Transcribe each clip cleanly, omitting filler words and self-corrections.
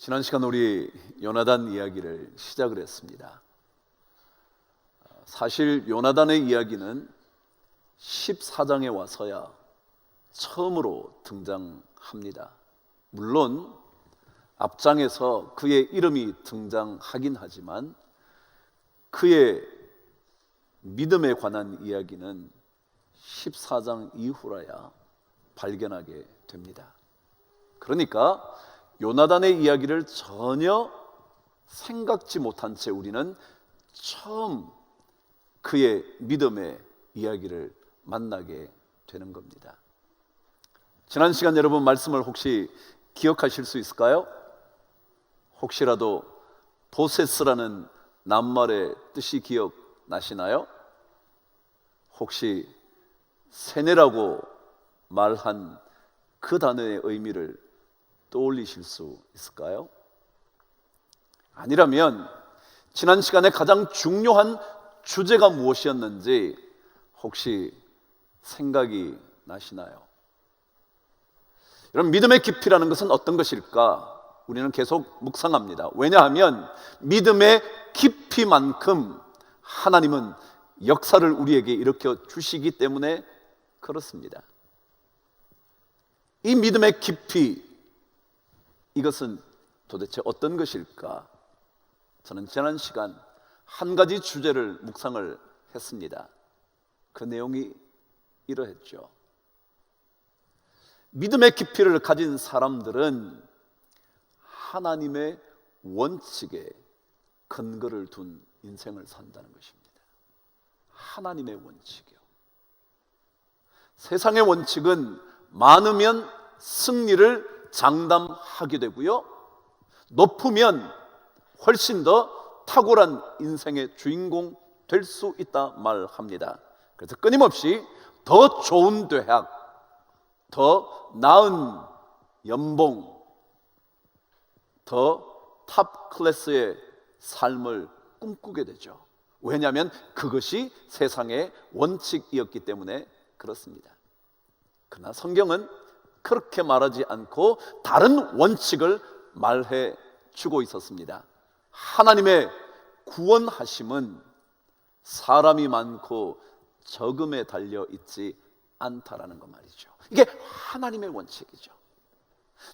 지난 시간 우리 요나단 이야기를 시작을 했습니다. 사실 요나단의 이야기는 14장에 와서야 처음으로 등장합니다. 물론 앞장에서 그의 이름이 등장하긴 하지만 그의 믿음에 관한 이야기는 14장 이후라야 발견하게 됩니다. 그러니까 요나단의 이야기를 전혀 생각지 못한 채 우리는 처음 그의 믿음의 이야기를 만나게 되는 겁니다. 지난 시간 여러분 말씀을 혹시 기억하실 수 있을까요? 혹시라도 보세스라는 낱말의 뜻이 기억나시나요? 혹시 세뇌라고 말한 그 단어의 의미를 떠올리실 수 있을까요? 아니라면 지난 시간에 가장 중요한 주제가 무엇이었는지 혹시 생각이 나시나요? 여러분, 믿음의 깊이라는 것은 어떤 것일까? 우리는 계속 묵상합니다. 왜냐하면 믿음의 깊이만큼 하나님은 역사를 우리에게 일으켜 주시기 때문에 그렇습니다. 이 믿음의 깊이, 이것은 도대체 어떤 것일까? 저는 지난 시간 한 가지 주제를 묵상을 했습니다. 그 내용이 이러했죠. 믿음의 깊이를 가진 사람들은 하나님의 원칙에 근거를 둔 인생을 산다는 것입니다. 하나님의 원칙이요. 세상의 원칙은 많으면 승리를 장담하게 되고요, 높으면 훨씬 더 탁월한 인생의 주인공 될 수 있다 말합니다. 그래서 끊임없이 더 좋은 대학, 더 나은 연봉, 더 탑 클래스의 삶을 꿈꾸게 되죠. 왜냐하면 그것이 세상의 원칙이었기 때문에 그렇습니다. 그러나 성경은 그렇게 말하지 않고 다른 원칙을 말해 주고 있었습니다. 하나님의 구원하심은 사람이 많고 적음에 달려 있지 않다라는 것 말이죠. 이게 하나님의 원칙이죠.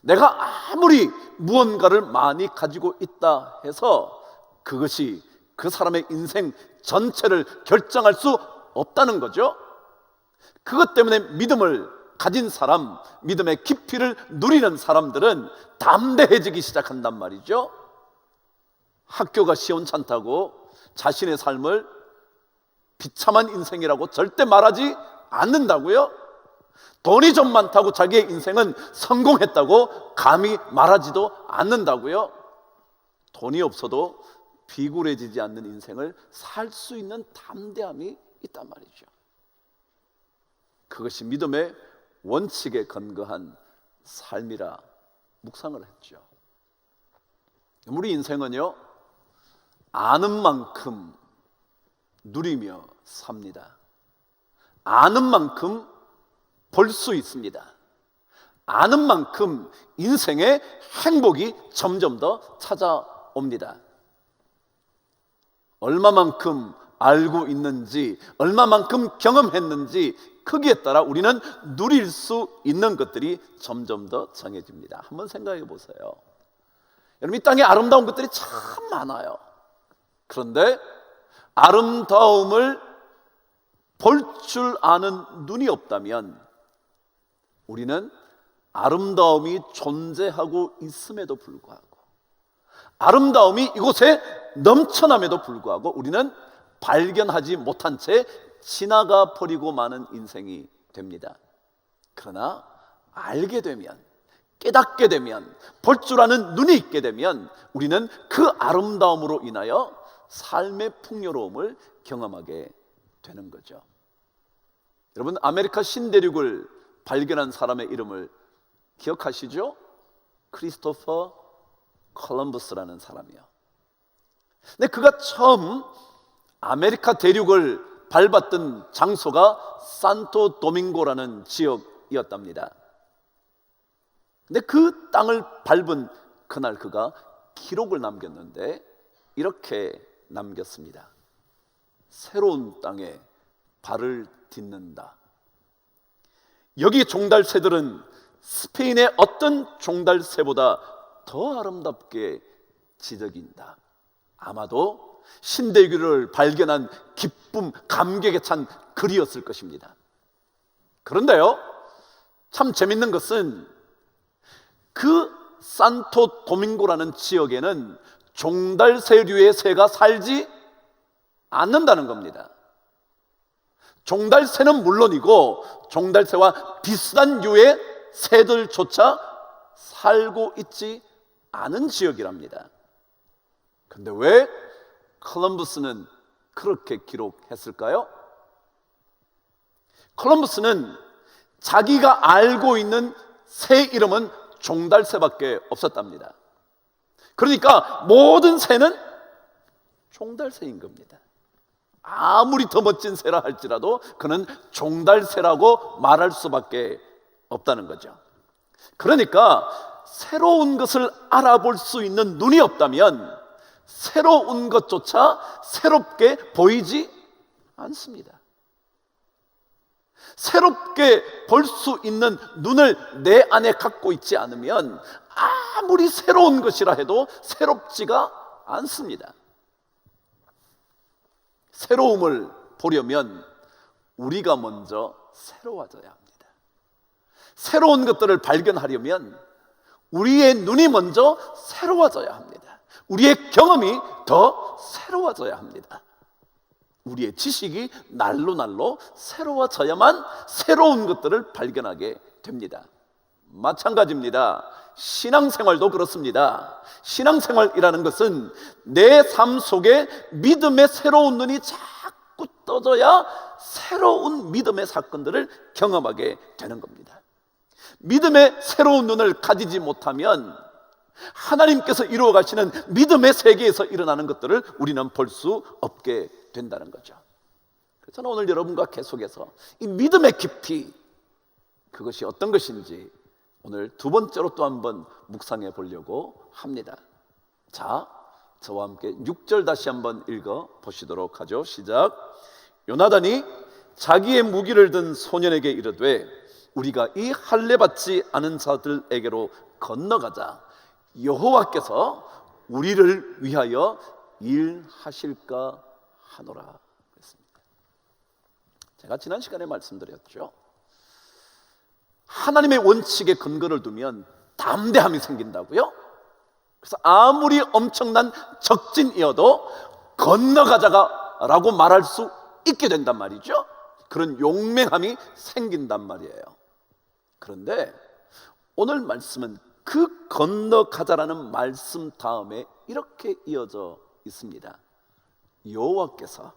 내가 아무리 무언가를 많이 가지고 있다 해서 그것이 그 사람의 인생 전체를 결정할 수 없다는 거죠. 그것 때문에 믿음을 가진 사람, 믿음의 깊이를 누리는 사람들은 담대해지기 시작한단 말이죠. 학교가 시원찮다고 자신의 삶을 비참한 인생이라고 절대 말하지 않는다고요. 돈이 좀 많다고 자기의 인생은 성공했다고 감히 말하지도 않는다고요. 돈이 없어도 비굴해지지 않는 인생을 살 수 있는 담대함이 있단 말이죠. 그것이 믿음의 원칙에 근거한 삶이라 묵상을 했죠. 우리 인생은요, 아는 만큼 누리며 삽니다. 아는 만큼 볼 수 있습니다. 아는 만큼 인생의 행복이 점점 더 찾아옵니다. 얼마만큼 알고 있는지, 얼마만큼 경험했는지, 크기에 따라 우리는 누릴 수 있는 것들이 점점 더 정해집니다. 한번 생각해 보세요. 여러분, 이 땅에 아름다운 것들이 참 많아요. 그런데 아름다움을 볼 줄 아는 눈이 없다면 우리는 아름다움이 존재하고 있음에도 불구하고, 아름다움이 이곳에 넘쳐남에도 불구하고 우리는 발견하지 못한 채 지나가 버리고 마는 인생이 됩니다. 그러나 알게 되면, 깨닫게 되면, 볼 줄 아는 눈이 있게 되면 우리는 그 아름다움으로 인하여 삶의 풍요로움을 경험하게 되는 거죠. 여러분, 아메리카 신대륙을 발견한 사람의 이름을 기억하시죠? 크리스토퍼 콜럼버스라는 사람이요. 근데 그가 처음 아메리카 대륙을 밟았던 장소가 산토 도밍고라는 지역이었답니다. 근데 그 땅을 밟은 그날 그가 기록을 남겼는데 이렇게 남겼습니다. 새로운 땅에 발을 딛는다. 여기 종달새들은 스페인의 어떤 종달새보다 더 아름답게 지저귀인다. 아마도 신대륙을 발견한 기쁨, 감격에 찬 글이었을 것입니다. 그런데요, 참 재밌는 것은 그 산토 도밍고라는 지역에는 종달새류의 새가 살지 않는다는 겁니다. 종달새는 물론이고 종달새와 비슷한 류의 새들조차 살고 있지 않은 지역이랍니다. 근데 왜 콜럼버스는 그렇게 기록했을까요? 콜럼버스는 자기가 알고 있는 새 이름은 종달새밖에 없었답니다. 그러니까 모든 새는 종달새인 겁니다. 아무리 더 멋진 새라 할지라도 그는 종달새라고 말할 수밖에 없다는 거죠. 그러니까 새로운 것을 알아볼 수 있는 눈이 없다면 새로운 것조차 새롭게 보이지 않습니다. 새롭게 볼 수 있는 눈을 내 안에 갖고 있지 않으면 아무리 새로운 것이라 해도 새롭지가 않습니다. 새로움을 보려면 우리가 먼저 새로워져야 합니다. 새로운 것들을 발견하려면 우리의 눈이 먼저 새로워져야 합니다. 우리의 경험이 더 새로워져야 합니다. 우리의 지식이 날로 날로 새로워져야만 새로운 것들을 발견하게 됩니다. 마찬가지입니다. 신앙생활도 그렇습니다. 신앙생활이라는 것은 내 삶 속에 믿음의 새로운 눈이 자꾸 떠져야 새로운 믿음의 사건들을 경험하게 되는 겁니다. 믿음의 새로운 눈을 가지지 못하면 하나님께서 이루어 가시는 믿음의 세계에서 일어나는 것들을 우리는 볼 수 없게 된다는 거죠. 그래서 저는 오늘 여러분과 계속해서 이 믿음의 깊이, 그것이 어떤 것인지 오늘 두 번째로 또 한번 묵상해 보려고 합니다. 자, 저와 함께 6절 다시 한번 읽어 보시도록 하죠. 시작. 요나단이 자기의 무기를 든 소년에게 이르되 우리가 이 할례 받지 않은 자들에게로 건너가자. 여호와께서 우리를 위하여 일하실까 하노라 그랬습니다. 제가 지난 시간에 말씀드렸죠. 하나님의 원칙에 근거를 두면 담대함이 생긴다고요. 그래서 아무리 엄청난 적진이어도 건너가자가 라고 말할 수 있게 된단 말이죠. 그런 용맹함이 생긴단 말이에요. 그런데 오늘 말씀은 그 건너가자라는 말씀 다음에 이렇게 이어져 있습니다. 여호와께서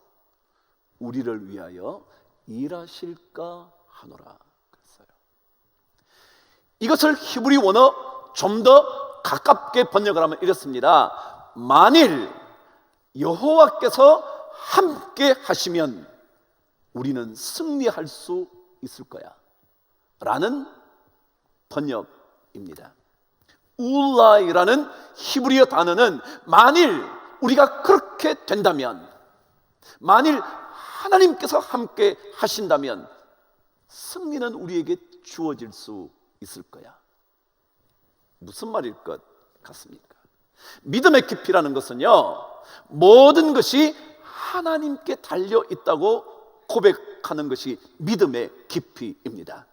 우리를 위하여 일하실까 하노라 그랬어요. 이것을 히브리 원어 좀 더 가깝게 번역을 하면 이렇습니다. 만일 여호와께서 함께 하시면 우리는 승리할 수 있을 거야 라는 번역입니다. 울라이라는 히브리어 단어는 만일 우리가 그렇게 된다면, 만일 하나님께서 함께 하신다면 승리는 우리에게 주어질 수 있을 거야. 무슨 말일 것 같습니까? 믿음의 깊이라는 것은요, 모든 것이 하나님께 달려 있다고 고백하는 것이 믿음의 깊이입니다.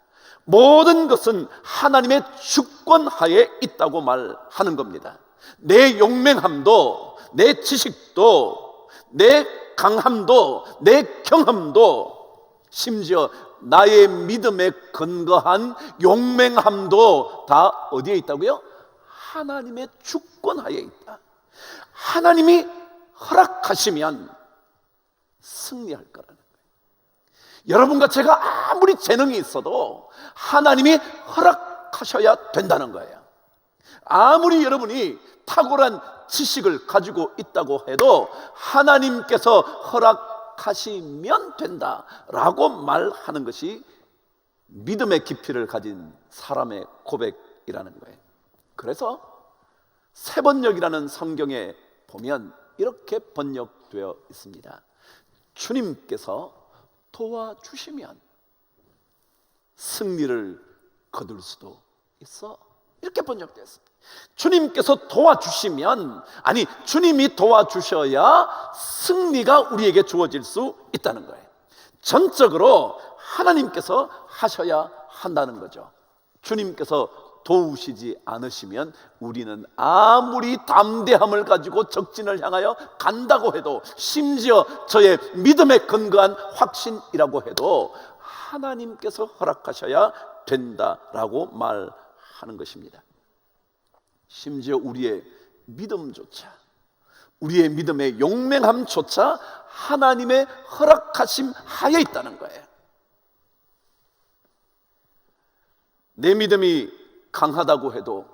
모든 것은 하나님의 주권하에 있다고 말하는 겁니다. 내 용맹함도, 내 지식도, 내 강함도, 내 경험도, 심지어 나의 믿음에 근거한 용맹함도 다 어디에 있다고요? 하나님의 주권하에 있다. 하나님이 허락하시면 승리할 거라는 거예요. 여러분과 제가 아무리 재능이 있어도 하나님이 허락하셔야 된다는 거예요. 아무리 여러분이 탁월한 지식을 가지고 있다고 해도 하나님께서 허락하시면 된다라고 말하는 것이 믿음의 깊이를 가진 사람의 고백이라는 거예요. 그래서 새 번역이라는 성경에 보면 이렇게 번역되어 있습니다. 주님께서 도와주시면 승리를 거둘 수도 있어. 이렇게 번역되어 있습니다. 주님께서 도와주시면, 아니 주님이 도와주셔야 승리가 우리에게 주어질 수 있다는 거예요. 전적으로 하나님께서 하셔야 한다는 거죠. 주님께서 도우시지 않으시면 우리는 아무리 담대함을 가지고 적진을 향하여 간다고 해도, 심지어 저의 믿음에 근거한 확신이라고 해도 하나님께서 허락하셔야 된다라고 말하는 것입니다. 심지어 우리의 믿음조차, 우리의 믿음의 용맹함조차 하나님의 허락하심 하에 있다는 거예요. 내 믿음이 강하다고 해도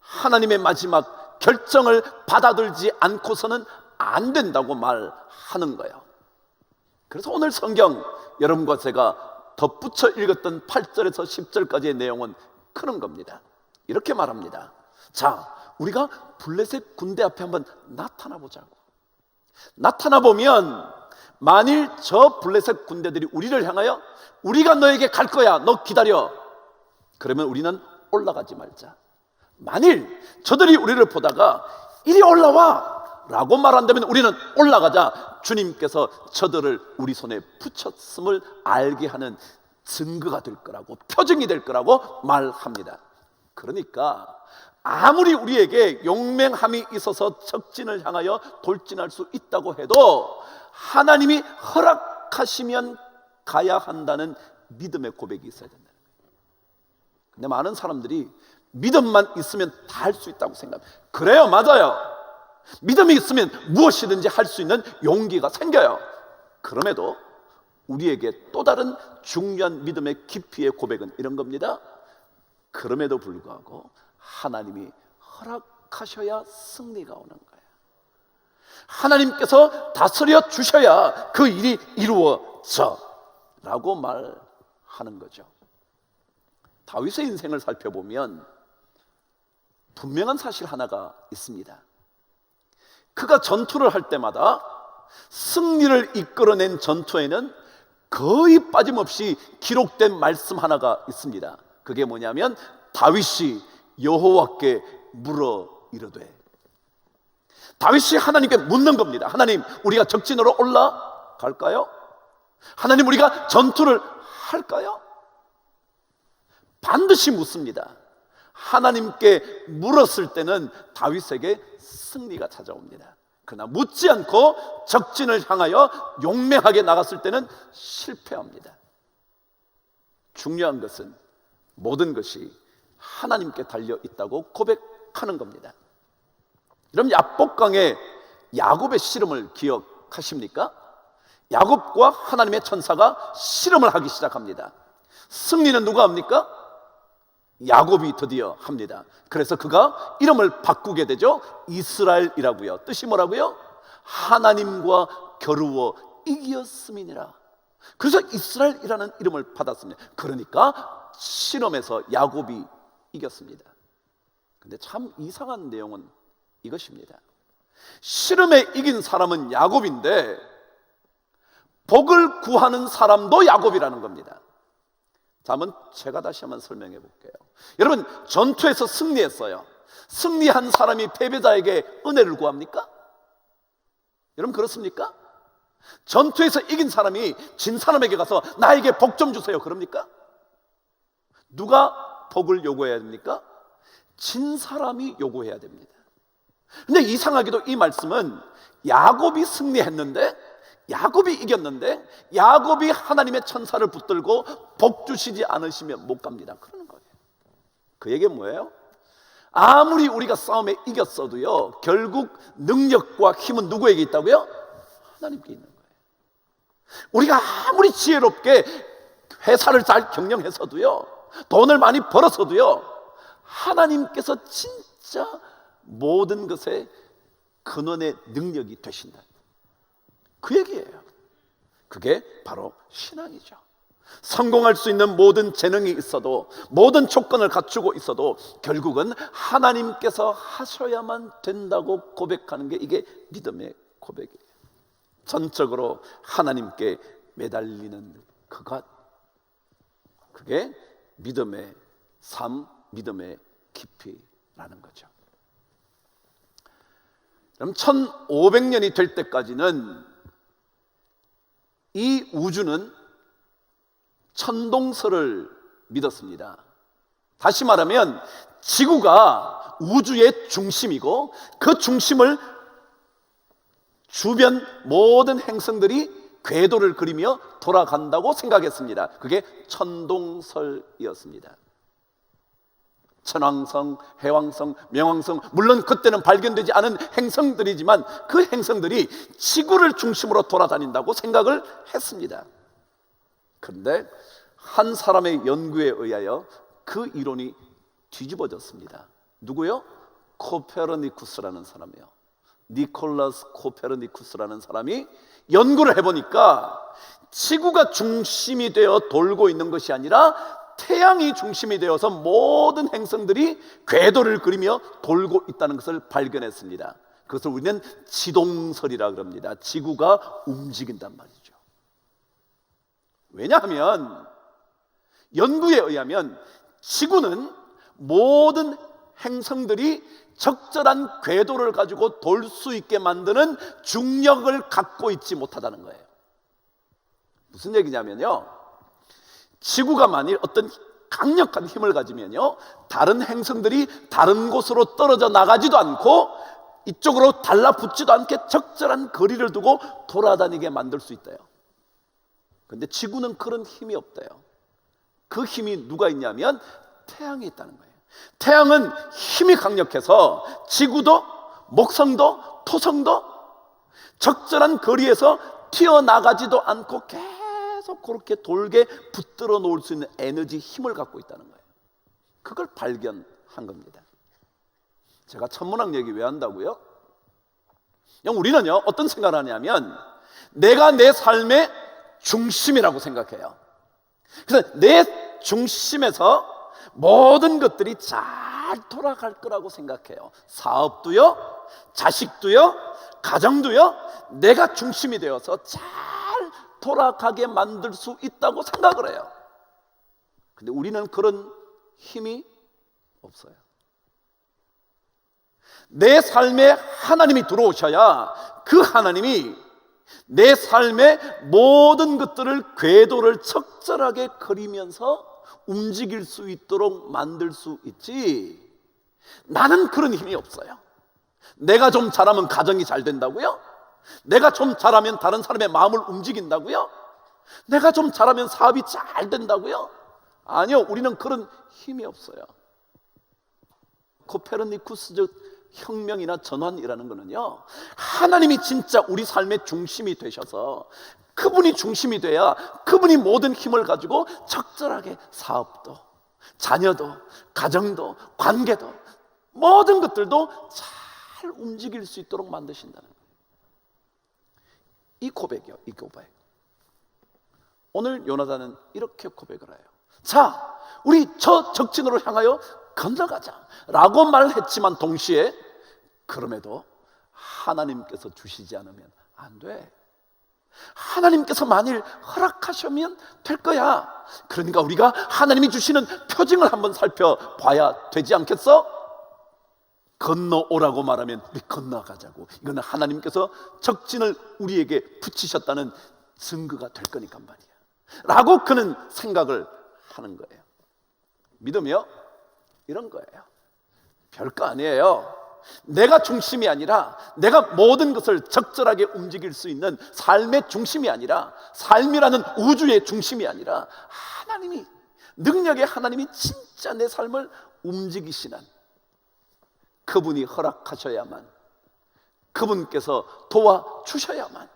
하나님의 마지막 결정을 받아들지 않고서는 안 된다고 말하는 거예요. 그래서 오늘 성경 여러분과 제가 덧붙여 읽었던 8절에서 10절까지의 내용은 그런 겁니다. 이렇게 말합니다. 자, 우리가 블레셋 군대 앞에 한번 나타나 보자고. 나타나 보면 만일 저 블레셋 군대들이 우리를 향하여 우리가 너에게 갈 거야, 너 기다려, 그러면 우리는 올라가지 말자. 만일 저들이 우리를 보다가 이리 올라와 라고 말한다면 우리는 올라가자. 주님께서 저들을 우리 손에 붙였음을 알게 하는 증거가 될 거라고, 표징이 될 거라고 말합니다. 그러니까 아무리 우리에게 용맹함이 있어서 적진을 향하여 돌진할 수 있다고 해도 하나님이 허락하시면 가야 한다는 믿음의 고백이 있어야 된다. 근데 많은 사람들이 믿음만 있으면 다 할 수 있다고 생각합니다. 그래요, 맞아요. 믿음이 있으면 무엇이든지 할 수 있는 용기가 생겨요. 그럼에도 우리에게 또 다른 중요한 믿음의 깊이의 고백은 이런 겁니다. 그럼에도 불구하고 하나님이 허락하셔야 승리가 오는 거예요. 하나님께서 다스려 주셔야 그 일이 이루어져 라고 말하는 거죠. 다윗의 인생을 살펴보면 분명한 사실 하나가 있습니다. 그가 전투를 할 때마다 승리를 이끌어낸 전투에는 거의 빠짐없이 기록된 말씀 하나가 있습니다. 그게 뭐냐면 다윗이 여호와께 물어 이르되, 다윗이 하나님께 묻는 겁니다. 하나님, 우리가 적진으로 올라갈까요? 하나님, 우리가 전투를 할까요? 반드시 묻습니다. 하나님께 물었을 때는 다윗에게 승리가 찾아옵니다. 그러나 묻지 않고 적진을 향하여 용맹하게 나갔을 때는 실패합니다. 중요한 것은 모든 것이 하나님께 달려 있다고 고백하는 겁니다. 여러분, 야복강의 야곱의 씨름을 기억하십니까? 야곱과 하나님의 천사가 씨름을 하기 시작합니다. 승리는 누가 합니까? 야곱이 드디어 합니다. 그래서 그가 이름을 바꾸게 되죠. 이스라엘이라고요. 뜻이 뭐라고요? 하나님과 겨루어 이겼음이니라. 그래서 이스라엘이라는 이름을 받았습니다. 그러니까 실험에서 야곱이 이겼습니다. 근데 참 이상한 내용은 이것입니다. 실험에 이긴 사람은 야곱인데 복을 구하는 사람도 야곱이라는 겁니다. 자, 한번 제가 다시 한번 설명해 볼게요. 여러분, 전투에서 승리했어요. 승리한 사람이 패배자에게 은혜를 구합니까? 여러분, 그렇습니까? 전투에서 이긴 사람이 진 사람에게 가서 나에게 복 좀 주세요, 그럽니까? 누가 복을 요구해야 됩니까? 진 사람이 요구해야 됩니다. 근데 이상하게도 이 말씀은 야곱이 승리했는데, 야곱이 이겼는데 야곱이 하나님의 천사를 붙들고 복 주시지 않으시면 못 갑니다, 그러는 거예요. 그 얘기는 뭐예요? 아무리 우리가 싸움에 이겼어도요, 결국 능력과 힘은 누구에게 있다고요? 하나님께 있는 거예요. 우리가 아무리 지혜롭게 회사를 잘 경영해서도요, 돈을 많이 벌어서도요, 하나님께서 진짜 모든 것의 근원의 능력이 되신다, 그 얘기예요. 그게 바로 신앙이죠. 성공할 수 있는 모든 재능이 있어도, 모든 조건을 갖추고 있어도 결국은 하나님께서 하셔야만 된다고 고백하는 게 이게 믿음의 고백이에요. 전적으로 하나님께 매달리는 그것, 그게 믿음의 삶, 믿음의 깊이라는 거죠. 그럼 1500년이 될 때까지는 이 우주는 천동설을 믿었습니다. 다시 말하면 지구가 우주의 중심이고 그 중심을 주변 모든 행성들이 궤도를 그리며 돌아간다고 생각했습니다. 그게 천동설이었습니다. 천왕성, 해왕성, 명왕성, 물론 그때는 발견되지 않은 행성들이지만 그 행성들이 지구를 중심으로 돌아다닌다고 생각을 했습니다. 그런데 한 사람의 연구에 의하여 그 이론이 뒤집어졌습니다. 누구요? 코페르니쿠스라는 사람이요. 니콜라스 코페르니쿠스라는 사람이 연구를 해보니까 지구가 중심이 되어 돌고 있는 것이 아니라 태양이 중심이 되어서 모든 행성들이 궤도를 그리며 돌고 있다는 것을 발견했습니다. 그것을 우리는 지동설이라 그럽니다. 지구가 움직인단 말이죠. 왜냐하면 연구에 의하면 지구는 모든 행성들이 적절한 궤도를 가지고 돌 수 있게 만드는 중력을 갖고 있지 못하다는 거예요. 무슨 얘기냐면요, 지구가 만일 어떤 강력한 힘을 가지면요, 다른 행성들이 다른 곳으로 떨어져 나가지도 않고 이쪽으로 달라붙지도 않게 적절한 거리를 두고 돌아다니게 만들 수 있대요. 그런데 지구는 그런 힘이 없대요. 그 힘이 누가 있냐면 태양이 있다는 거예요. 태양은 힘이 강력해서 지구도 목성도 토성도 적절한 거리에서 튀어나가지도 않고 계속 그렇게 돌게 붙들어 놓을 수 있는 에너지, 힘을 갖고 있다는 거예요. 그걸 발견한 겁니다. 제가 천문학 얘기 왜 한다고요? 우리는요, 어떤 생각을 하냐면 내가 내 삶의 중심이라고 생각해요. 그래서 내 중심에서 모든 것들이 잘 돌아갈 거라고 생각해요. 사업도요, 자식도요, 가정도요, 내가 중심이 되어서 잘 돌아가게 만들 수 있다고 생각을 해요. 근데 우리는 그런 힘이 없어요. 내 삶에 하나님이 들어오셔야 그 하나님이 내 삶의 모든 것들을 궤도를 적절하게 그리면서 움직일 수 있도록 만들 수 있지, 나는 그런 힘이 없어요. 내가 좀 잘하면 가정이 잘 된다고요? 내가 좀 잘하면 다른 사람의 마음을 움직인다고요? 내가 좀 잘하면 사업이 잘 된다고요? 아니요, 우리는 그런 힘이 없어요. 코페르니쿠스적 혁명이나 전환이라는 거는요, 하나님이 진짜 우리 삶의 중심이 되셔서 그분이 중심이 돼야 그분이 모든 힘을 가지고 적절하게 사업도, 자녀도, 가정도, 관계도, 모든 것들도 잘 움직일 수 있도록 만드신다는 거예요. 이 고백이요, 이 고백. 오늘 요나단은 이렇게 고백을 해요. 자, 우리 저 적진으로 향하여 건너가자 라고 말했지만 동시에 그럼에도 하나님께서 주시지 않으면 안 돼. 하나님께서 만일 허락하시면 될 거야. 그러니까 우리가 하나님이 주시는 표징을 한번 살펴봐야 되지 않겠어? 건너오라고 말하면 우리 건너가자고. 이거는 하나님께서 적진을 우리에게 붙이셨다는 증거가 될 거니까 말이야 라고 그는 생각을 하는 거예요. 믿음이요? 이런 거예요. 별거 아니에요. 내가 중심이 아니라, 내가 모든 것을 적절하게 움직일 수 있는 삶의 중심이 아니라, 삶이라는 우주의 중심이 아니라 하나님이, 능력의 하나님이 진짜 내 삶을 움직이시는 그분이 허락하셔야만, 그분께서 도와주셔야만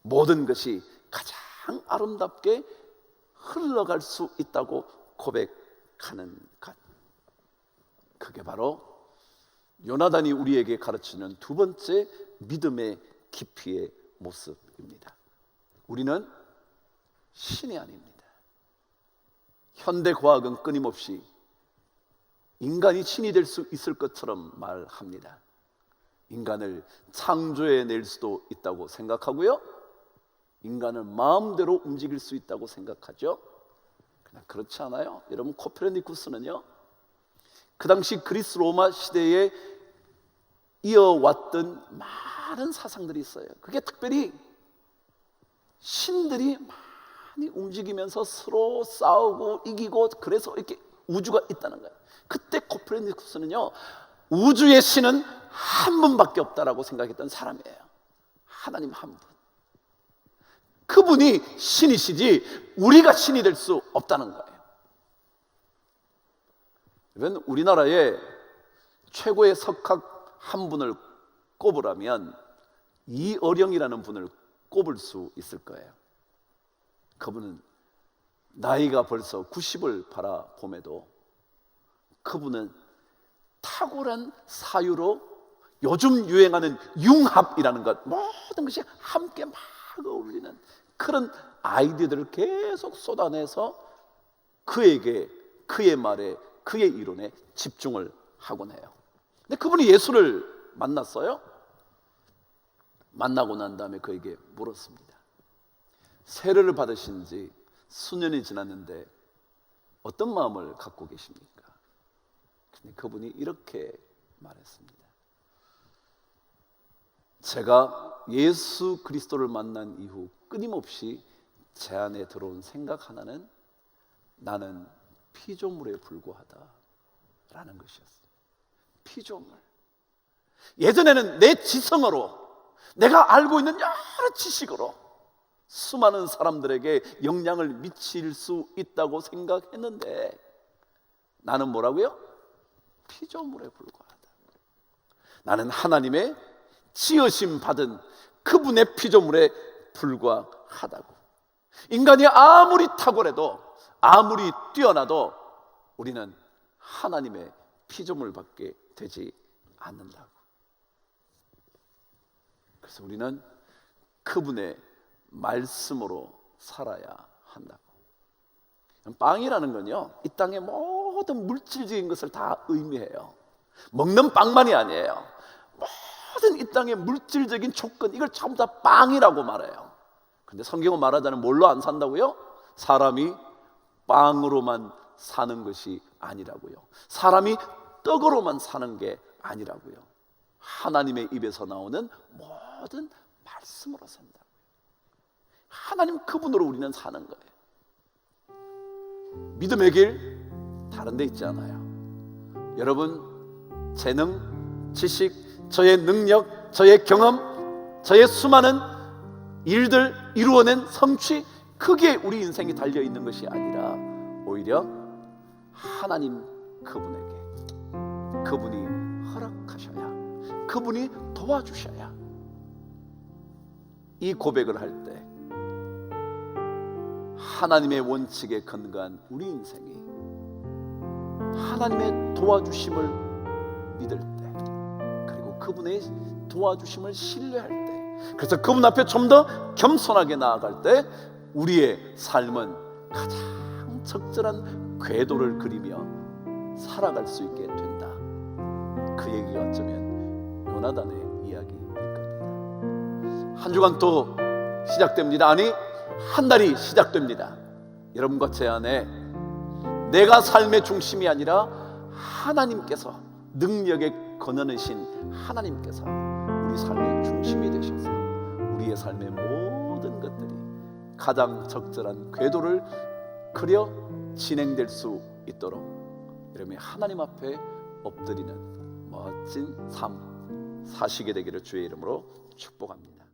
모든 것이 가장 아름답게 흘러갈 수 있다고 고백하는 것. 그게 바로 요나단이 우리에게 가르치는 두 번째 믿음의 깊이의 모습입니다. 우리는 신이 아닙니다. 현대 과학은 끊임없이 인간이 신이 될 수 있을 것처럼 말합니다. 인간을 창조해낼 수도 있다고 생각하고요, 인간을 마음대로 움직일 수 있다고 생각하죠. 그러나 그렇지 않아요. 여러분, 코페르니쿠스는요, 그 당시 그리스 로마 시대에 이어왔던 많은 사상들이 있어요. 그게 특별히 신들이 많이 움직이면서 서로 싸우고 이기고 그래서 이렇게 우주가 있다는 거예요. 그때 코페르니쿠스는요, 우주의 신은 한 분밖에 없다라고 생각했던 사람이에요. 하나님 한 분. 그분이 신이시지 우리가 신이 될 수 없다는 거예요. 여러분, 우리나라에 최고의 석학 한 분을 꼽으라면 이어령이라는 분을 꼽을 수 있을 거예요. 그분은 나이가 벌써 90을 바라봄에도 그분은 탁월한 사유로 요즘 유행하는 융합이라는 것, 모든 것이 함께 막 어울리는 그런 아이디어들을 계속 쏟아내서 그에게, 그의 말에, 그의 이론에 집중을 하곤 해요. 근데 그분이 예수를 만났어요. 만나고 난 다음에 그에게 물었습니다. 세례를 받으신 지 수년이 지났는데 어떤 마음을 갖고 계십니까? 근데 그분이 이렇게 말했습니다. 제가 예수 그리스도를 만난 이후 끊임없이 제 안에 들어온 생각 하나는 나는 피조물에 불과하다라는 것이었어요. 피조물. 예전에는 내 지성으로, 내가 알고 있는 여러 지식으로 수많은 사람들에게 영향을 미칠 수 있다고 생각했는데 나는 뭐라고요? 피조물에 불과하다. 나는 하나님의 지으심 받은 그분의 피조물에 불과하다고. 인간이 아무리 탁월해도, 아무리 뛰어나도 우리는 하나님의 피조물밖에 되지 않는다고. 그래서 우리는 그분의 말씀으로 살아야 한다고. 빵이라는 건요, 이 땅의 모든 물질적인 것을 다 의미해요. 먹는 빵만이 아니에요. 모든 이 땅의 물질적인 조건, 이걸 전부 다 빵이라고 말해요. 근데 성경은 말하자면 뭘로 안 산다고요? 사람이 빵으로만 사는 것이 아니라고요. 사람이 떡으로만 사는 게 아니라고요. 하나님의 입에서 나오는 모든 말씀으로 산다. 하나님 그분으로 우리는 사는 거예요. 믿음의 길 다른 데 있지 않아요. 여러분, 재능, 지식, 저의 능력, 저의 경험, 저의 수많은 일들 이루어낸 성취, 그게 우리 인생이 달려있는 것이 아니라 오히려 하나님 그분에게, 그분이 허락하셔야, 그분이 도와주셔야 이 고백을 할 때 하나님의 원칙에 근거한 우리 인생이 하나님의 도와주심을 믿을 때, 그리고 그분의 도와주심을 신뢰할 때, 그래서 그분 앞에 좀 더 겸손하게 나아갈 때 우리의 삶은 가장 적절한 궤도를 그리며 살아갈 수 있게 된다. 그 얘기가 어쩌면 요나단의 이야기일 겁니다. 한 주간 또 시작됩니다. 아니, 한 달이 시작됩니다. 여러분과 제 안에 내가 삶의 중심이 아니라 하나님께서, 능력의 근원이신 하나님께서 우리 삶의 중심이 되셔서 우리의 삶의 모든 것들이 가장 적절한 궤도를 그려 진행될 수 있도록 여러분이 하나님 앞에 엎드리는 멋진 삶 사시게 되기를 주의 이름으로 축복합니다.